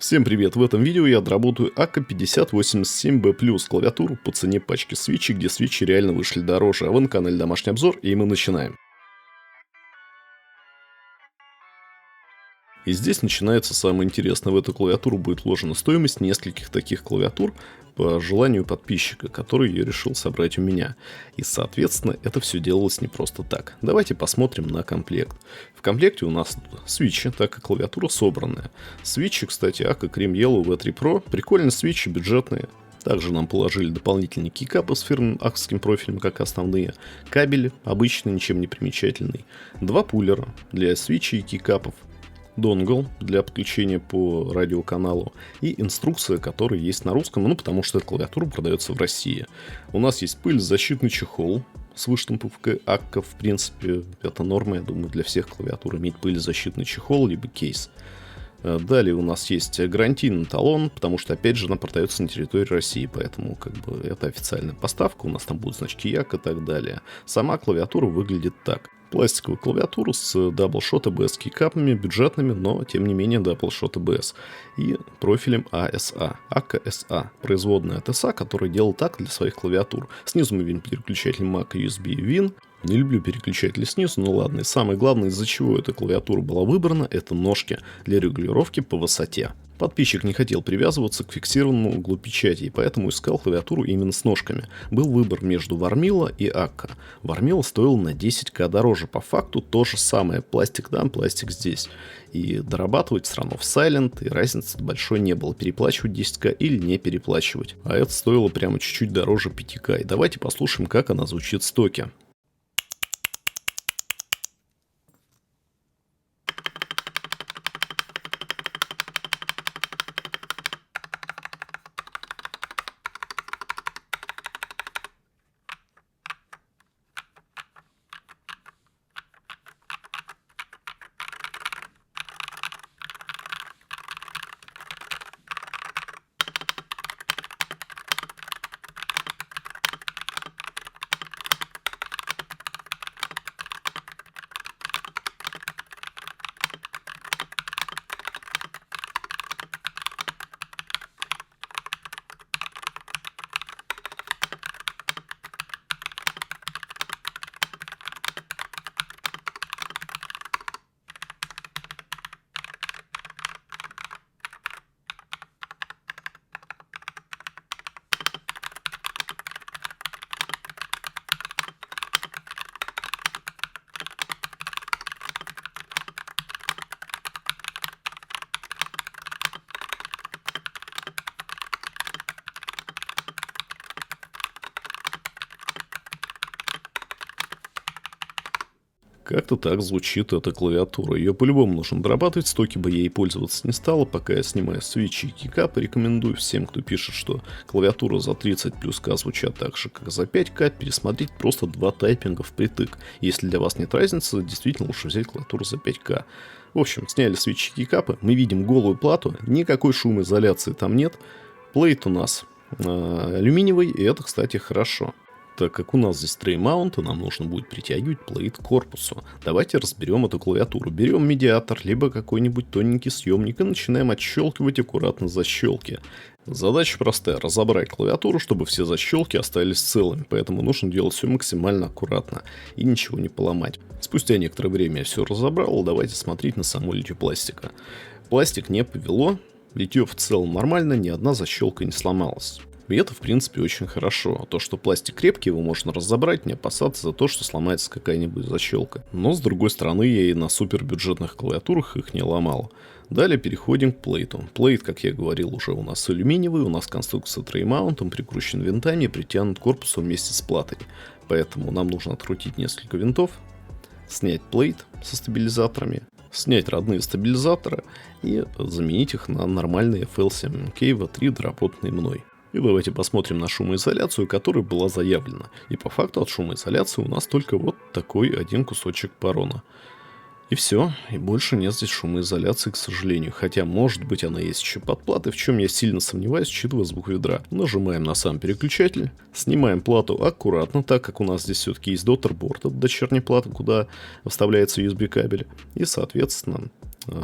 Всем привет! В этом видео я отработаю AK5087B+, клавиатуру по цене пачки свитчей, где свитчи реально вышли дороже. А вы на канале Домашний обзор, и мы начинаем. И здесь начинается самое интересное. В эту клавиатуру будет вложена стоимость нескольких таких клавиатур по желанию подписчика, который ее решил собрать у меня. И, соответственно, это все делалось не просто так. Давайте посмотрим на комплект. В комплекте у нас свитчи, так и клавиатура собранная. Свитчи, кстати, AK Cream Yellow V3 Pro. Прикольные свитчи, бюджетные. Также нам положили дополнительные кейкапы с фирменным акским профилем, как основные. Кабели, обычный, ничем не примечательный. Два пуллера для свитчей и кейкапов. Донгл для подключения по радиоканалу и инструкция, которая есть на русском, потому что эта клавиатура продается в России. У нас есть пылезащитный чехол с выштамповкой АККА. В принципе, это норма, я думаю, для всех клавиатур иметь пылезащитный чехол либо кейс. Далее у нас есть гарантийный талон, потому что, опять же, она продается на территории России, поэтому это официальная поставка, у нас там будут значки ЯК и так далее. Сама клавиатура выглядит так. Пластиковая клавиатура с Doubleshot ABS кейкапами, бюджетными, но тем не менее Doubleshot ABS. И профилем ASA, AKSA, производная от SA, который делал так для своих клавиатур. Снизу мы видим переключатель Mac USB Win. Не люблю переключатели снизу, но ладно. И самое главное, из-за чего эта клавиатура была выбрана, это ножки для регулировки по высоте. Подписчик не хотел привязываться к фиксированному углу печати, и поэтому искал клавиатуру именно с ножками. Был выбор между Warmilla и Akka. Warmilla стоил на 10к дороже. По факту то же самое. Пластик там, пластик здесь. И дорабатывать все равно в Silent, и разницы большой не было. Переплачивать 10к или не переплачивать. А это стоило прямо чуть-чуть дороже 5к. И давайте послушаем, как она звучит в стоке. Как-то так звучит эта клавиатура. Ее по-любому нужно дорабатывать, стоки бы я ей пользоваться не стала, пока я снимаю свитчи и кейкапы. Рекомендую всем, кто пишет, что клавиатура за 30 плюс К звучат так же, как за 5К, пересмотреть просто два тайпинга впритык. Если для вас нет разницы, действительно лучше взять клавиатуру за 5К. В общем, сняли свитчи и кейкапы, мы видим голую плату, никакой шумоизоляции там нет. Плейт у нас алюминиевый, и это, кстати, хорошо. Так как у нас здесь трей-маунт, нам нужно будет притягивать плейт к корпусу. Давайте разберем эту клавиатуру. Берем медиатор, либо какой-нибудь тоненький съемник и начинаем отщелкивать аккуратно защелки. Задача простая: разобрать клавиатуру, чтобы все защелки остались целыми. Поэтому нужно делать все максимально аккуратно и ничего не поломать. Спустя некоторое время я все разобрал. Давайте смотреть на само литье пластика. Пластик не повело, литье в целом нормально, ни одна защелка не сломалась. И это, в принципе, очень хорошо. То, что пластик крепкий, его можно разобрать, не опасаться за то, что сломается какая-нибудь защелка. Но, с другой стороны, я и на супербюджетных клавиатурах их не ломал. Далее переходим к плейту. Плейт, как я говорил, уже у нас алюминиевый, у нас конструкция трей-маунт, он прикручен винтами и притянут к корпусу вместе с платой. Поэтому нам нужно открутить несколько винтов, снять плейт со стабилизаторами, снять родные стабилизаторы и заменить их на нормальные FL7MK V3, доработанные мной. И давайте посмотрим на шумоизоляцию, которая была заявлена. И по факту от шумоизоляции у нас только вот такой один кусочек порона. И все, и больше нет здесь шумоизоляции, к сожалению. Хотя, может быть, она есть еще под платой, в чем я сильно сомневаюсь, учитывая звук ведра. Нажимаем на сам переключатель, снимаем плату аккуратно, так как у нас здесь все-таки есть доттерборд, это дочерняя плата, куда вставляется USB кабель. И, соответственно,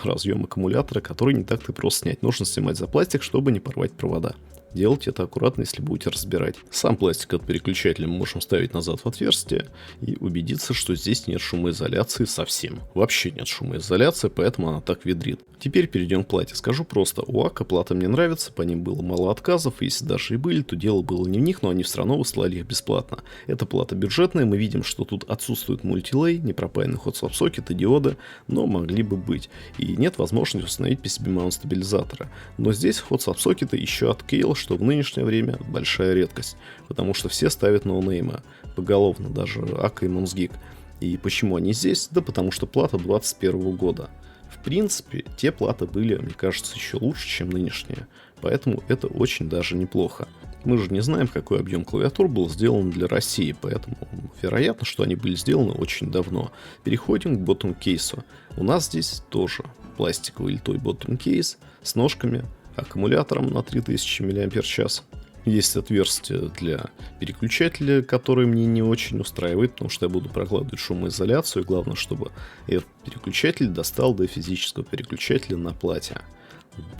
разъем аккумулятора, который не так-то просто снять. Нужно снимать за пластик, чтобы не порвать провода. Делайте это аккуратно, если будете разбирать. Сам пластик от переключателя мы можем ставить назад в отверстие и убедиться, что здесь нет шумоизоляции совсем. Вообще нет шумоизоляции, поэтому она так ведрит. Теперь перейдем к плате. Скажу просто, у АК плата мне нравится, по ним было мало отказов, если даже и были, то дело было не в них, но они все равно выслали их бесплатно. Эта плата бюджетная, мы видим, что тут отсутствует мультилей, непропаянный hot-swap сокет и диоды, но могли бы быть. И нет возможности установить PCB маунт стабилизатора. Но здесь hot-swap сокеты еще от Keil, что в нынешнее время большая редкость, потому что все ставят ноунейма, поголовно, даже АК и Монсгик. И почему они здесь? Да потому что плата 21 года. В принципе, те платы были, мне кажется, еще лучше, чем нынешние, поэтому это очень даже неплохо. Мы же не знаем, какой объем клавиатур был сделан для России, поэтому вероятно, что они были сделаны очень давно. Переходим к ботtom-кейсу. У нас здесь тоже пластиковый литой ботtom-кейс с ножками, аккумулятором на 3000 мАч. Есть отверстие для переключателя, которое мне не очень устраивает, потому что я буду прокладывать шумоизоляцию. И главное, чтобы этот переключатель достал до физического переключателя на плате.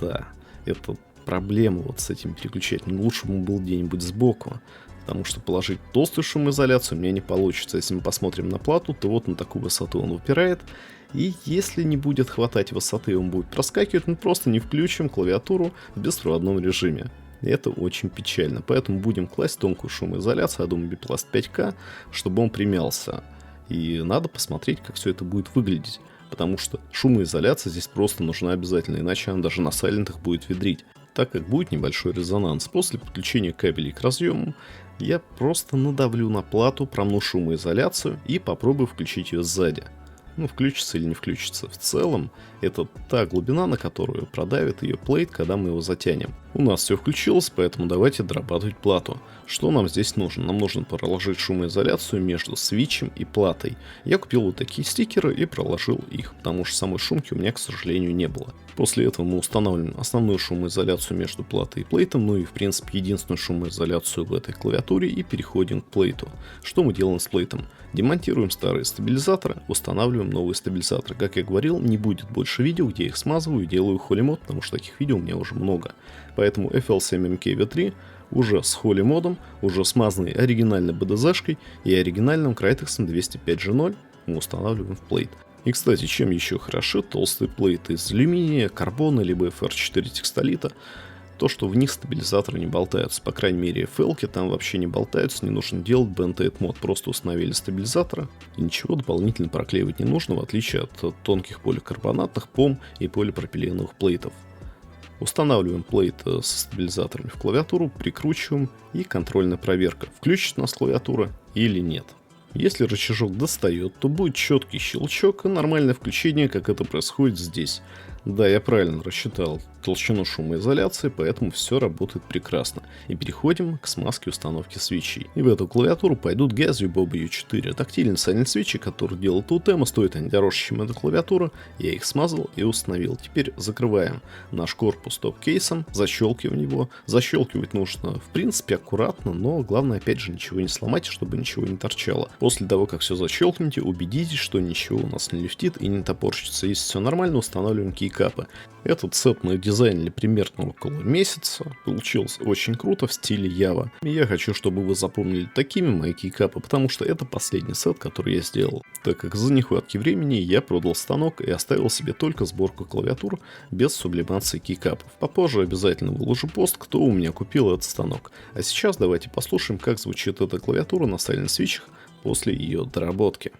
Да, это проблема вот с этим переключателем. Лучше бы он был где-нибудь сбоку, потому что положить толстую шумоизоляцию у меня не получится. Если мы посмотрим на плату, то вот на такую высоту он выпирает. И если не будет хватать высоты, он будет проскакивать, мы просто не включим клавиатуру в беспроводном режиме. И это очень печально. Поэтому будем класть тонкую шумоизоляцию, я думаю, Biplast 5K, чтобы он примялся. И надо посмотреть, как все это будет выглядеть. Потому что шумоизоляция здесь просто нужна обязательно, иначе она даже на сайлентах будет ведрить. Так как будет небольшой резонанс. После подключения кабелей к разъему я просто надавлю на плату, промну шумоизоляцию и попробую включить ее сзади. Ну, включится или не включится. В целом, это та глубина, на которую продавит ее плейт, когда мы его затянем. У нас все включилось, поэтому давайте дорабатывать плату. Что нам здесь нужно? Нам нужно проложить шумоизоляцию между свитчем и платой. Я купил вот такие стикеры и проложил их, потому что самой шумки у меня, к сожалению, не было. После этого мы устанавливаем основную шумоизоляцию между платой и плейтом, ну и в принципе единственную шумоизоляцию в этой клавиатуре, и переходим к плейту. Что мы делаем с плейтом? Демонтируем старые стабилизаторы, устанавливаем новые стабилизаторы. Как я говорил, не будет больше видео, где я их смазываю и делаю холимод, потому что таких видео у меня уже много. Поэтому FL7MK-V3 уже с холимодом, уже смазанный оригинальной BDZ-шкой и оригинальным Crytex 205G0 мы устанавливаем в плейт. И, кстати, чем еще хороши толстые плейты из алюминия, карбона, либо FR4 текстолита, то, что в них стабилизаторы не болтаются. По крайней мере, FL-ки там вообще не болтаются, не нужно делать Band-Aid мод. Просто установили стабилизаторы, и ничего дополнительно проклеивать не нужно, в отличие от тонких поликарбонатных, ПОМ и полипропиленовых плейтов. Устанавливаем плейт со стабилизаторами в клавиатуру, прикручиваем, и контрольная проверка, включит у нас клавиатура или нет. Если рычажок достает, то будет четкий щелчок и нормальное включение, как это происходит здесь. Да, я правильно рассчитал толщину шумоизоляции, поэтому все работает прекрасно. И переходим к смазке установки свечей. И в эту клавиатуру пойдут Gazio Boba U4. Тактильные сайлент свечи, которые делал Totema, стоят они дороже, чем эта клавиатура. Я их смазал и установил. Теперь закрываем наш корпус топ-кейсом, защелкиваем его. Защелкивать нужно, в принципе, аккуратно, но главное, опять же, ничего не сломать, чтобы ничего не торчало. После того, как все защелкните, убедитесь, что ничего у нас не люфтит и не топорщится. Если все нормально, устанавливаем кейкапы. Этот сет мы дизайнили примерно около месяца. Получилось очень круто в стиле Java. И я хочу, чтобы вы запомнили такими мои кейкапы, потому что это последний сет, который я сделал. Так как за нехватки времени я продал станок и оставил себе только сборку клавиатур без сублимации кейкапов. Попозже обязательно выложу пост, кто у меня купил этот станок. А сейчас давайте послушаем, как звучит эта клавиатура на сайлент свитчах после ее доработки.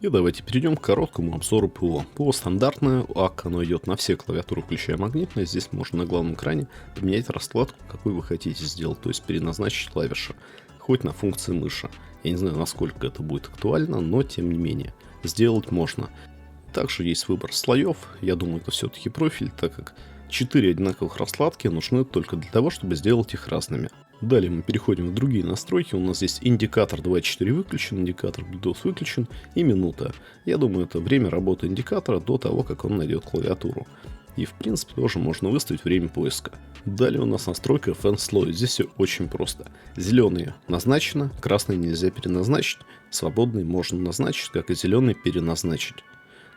И давайте перейдем к короткому обзору ПО. ПО стандартное, АК оно идет на все клавиатуры, включая магнитные. Здесь можно на главном экране поменять раскладку, какую вы хотите сделать, то есть переназначить клавиши, хоть на функции мыши. Я не знаю, насколько это будет актуально, но тем не менее, сделать можно. Также есть выбор слоев, я думаю, это все-таки профиль, так как 4 одинаковых раскладки нужны только для того, чтобы сделать их разными. Далее мы переходим в другие настройки. У нас здесь индикатор 24 выключен, индикатор Bluetooth выключен и минута. Я думаю, это время работы индикатора до того, как он найдет клавиатуру. И в принципе тоже можно выставить время поиска. Далее у нас настройка FN слой. Здесь все очень просто. Зеленые назначено, красные нельзя переназначить, свободные можно назначить, как и зеленые переназначить.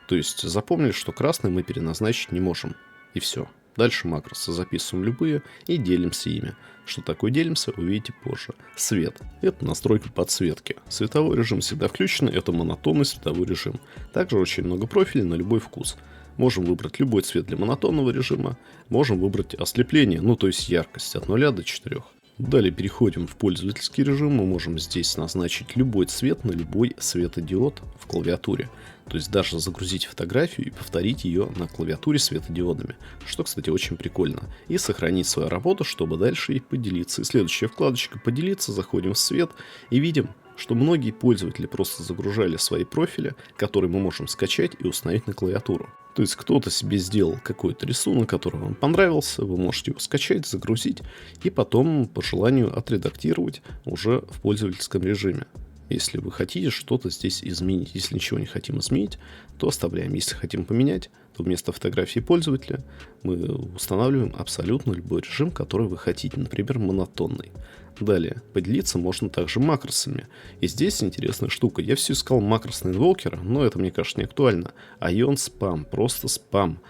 То есть запомнили, что красные мы переназначить не можем. И все. Дальше макросы записываем любые и делимся ими. Что такое делимся, увидите позже. Свет. Это настройка подсветки. Световой режим всегда включен, это монотонный световой режим. Также очень много профилей на любой вкус. Можем выбрать любой цвет для монотонного режима. Можем выбрать ослепление, то есть яркость от 0 до 4. Далее переходим в пользовательский режим. Мы можем здесь назначить любой цвет на любой светодиод в клавиатуре. То есть даже загрузить фотографию и повторить ее на клавиатуре светодиодами. Что, кстати, очень прикольно. И сохранить свою работу, чтобы дальше и поделиться. И следующая вкладочка «Поделиться». Заходим в свет и видим, что многие пользователи просто загружали свои профили, которые мы можем скачать и установить на клавиатуру. То есть кто-то себе сделал какой-то рисунок, который вам понравился, вы можете его скачать, загрузить и потом по желанию отредактировать уже в пользовательском режиме. Если вы хотите что-то здесь изменить. Если ничего не хотим изменить, то оставляем. Если хотим поменять, то вместо фотографии пользователя мы устанавливаем абсолютно любой режим, который вы хотите. Например, монотонный. Далее, поделиться можно также макросами. И здесь интересная штука. Я все искал макросные инвокеры, но это, мне кажется, не актуально. Ion спам, просто спам.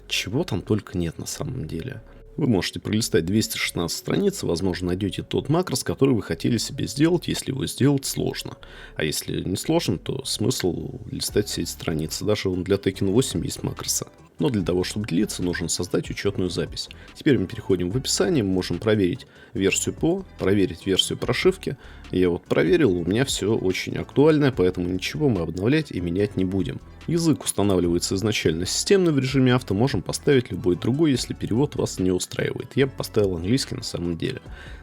Чего там только нет на самом деле. Вы можете пролистать 216 страниц, и, возможно, найдете тот макрос, который вы хотели себе сделать, если его сделать сложно. А если не сложно, то смысл листать все эти страницы. Даже для Tekken 8 есть макроса. Но для того, чтобы делиться, нужно создать учетную запись. Теперь мы переходим в описание, мы можем проверить версию ПО, проверить версию прошивки. Я проверил, у меня все очень актуально, поэтому ничего мы обновлять и менять не будем. Язык устанавливается изначально системно в режиме авто, можем поставить любой другой, если перевод вас не устраивает. Я бы поставил английский на самом деле.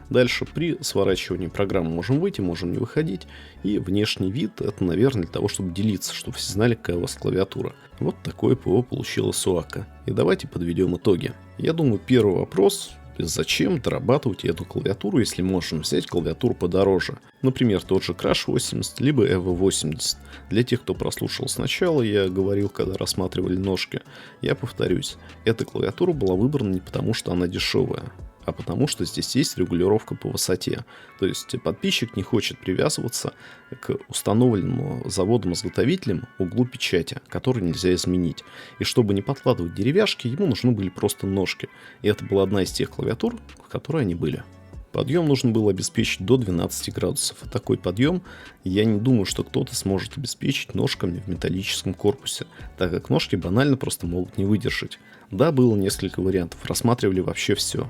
Дальше при сворачивании программы можем выйти, можем не выходить. И внешний вид это, наверное, для того, чтобы делиться, чтобы все знали, какая у вас клавиатура. Вот такое ПО получилось у АК. И давайте подведем итоги. Я думаю, первый вопрос: зачем дорабатывать эту клавиатуру, если можем взять клавиатуру подороже? Например, тот же Crash 80, либо Evo 80. Для тех, кто прослушал сначала, я говорил, когда рассматривали ножки, я повторюсь, эта клавиатура была выбрана не потому, что она дешевая, а потому что здесь есть регулировка по высоте. То есть подписчик не хочет привязываться к установленному заводом-изготовителем углу печати, который нельзя изменить. И чтобы не подкладывать деревяшки, ему нужны были просто ножки. И это была одна из тех клавиатур, в которой они были. Подъем нужно было обеспечить до 12 градусов. А такой подъем я не думаю, что кто-то сможет обеспечить ножками в металлическом корпусе, так как ножки банально просто могут не выдержать. Да, было несколько вариантов, рассматривали вообще все.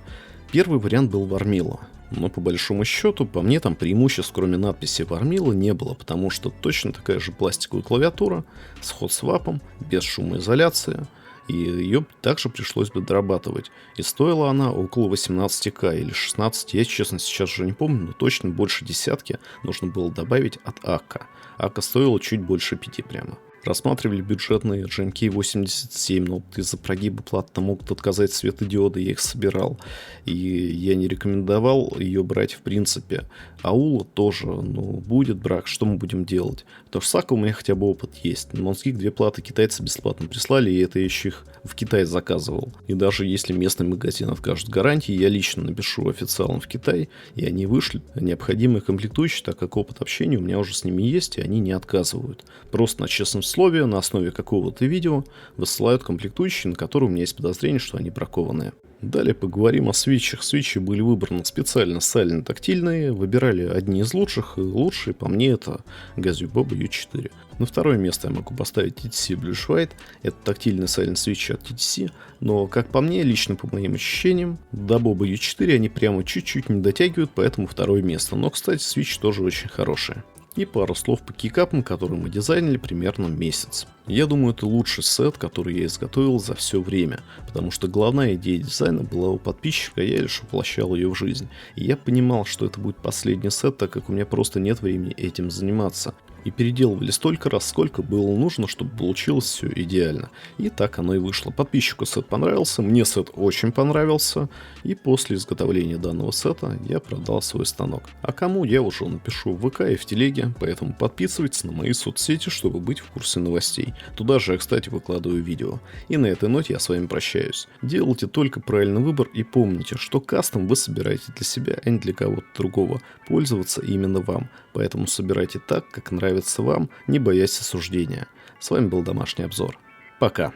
Первый вариант был Вармила, но по большому счету, по мне там преимуществ, кроме надписи Вармила, не было, потому что точно такая же пластиковая клавиатура с хот-свапом, без шумоизоляции, и ее также пришлось бы дорабатывать. И стоила она около 18к или 16, я честно сейчас уже не помню, но точно больше десятки нужно было добавить от АК. АК стоила чуть больше 5 прямо. Рассматривали бюджетные GMK 87, но из-за прогиба плат там могут отказать светодиоды, я их собирал. И я не рекомендовал ее брать в принципе. Аула тоже, будет брак, что мы будем делать? Потому что с АК у меня хотя бы опыт есть. На Монских 2 платы китайцы бесплатно прислали, и это я еще их в Китае заказывал. И даже если местный магазин откажет гарантии, я лично напишу официалам в Китай, и они вышлют необходимые комплектующие, так как опыт общения у меня уже с ними есть, и они не отказывают. Просто на честном слове, на основе какого-то видео высылают комплектующие, на которые у меня есть подозрение, что они бракованные. Далее поговорим о свитчах. Свитчи были выбраны специально сально-тактильные, выбирали одни из лучших, и лучшие по мне это Газю Боба U4. На второе место я могу поставить TTC Bluish White, это тактильный сайлент свитч от TTC, но как по мне, лично по моим ощущениям, до Боба U4 они прямо чуть-чуть не дотягивают, поэтому второе место. Но, кстати, свитч тоже очень хороший. И пару слов по кейкапам, которые мы дизайнили примерно месяц. Я думаю, это лучший сет, который я изготовил за все время, потому что главная идея дизайна была у подписчика, я лишь воплощал ее в жизнь. И я понимал, что это будет последний сет, так как у меня просто нет времени этим заниматься. И переделывали столько раз, сколько было нужно, чтобы получилось все идеально. И так оно и вышло. Подписчику сет понравился, мне сет очень понравился. И после изготовления данного сета я продал свой станок. А кому, я уже напишу в ВК и в телеге, поэтому подписывайтесь на мои соцсети, чтобы быть в курсе новостей. Туда же я, кстати, выкладываю видео. И на этой ноте я с вами прощаюсь. Делайте только правильный выбор и помните, что кастом вы собираете для себя, а не для кого-то другого. Пользоваться именно вам. Поэтому собирайте так, как нравится вам, не боясь осуждения. С вами был Домашний обзор. Пока.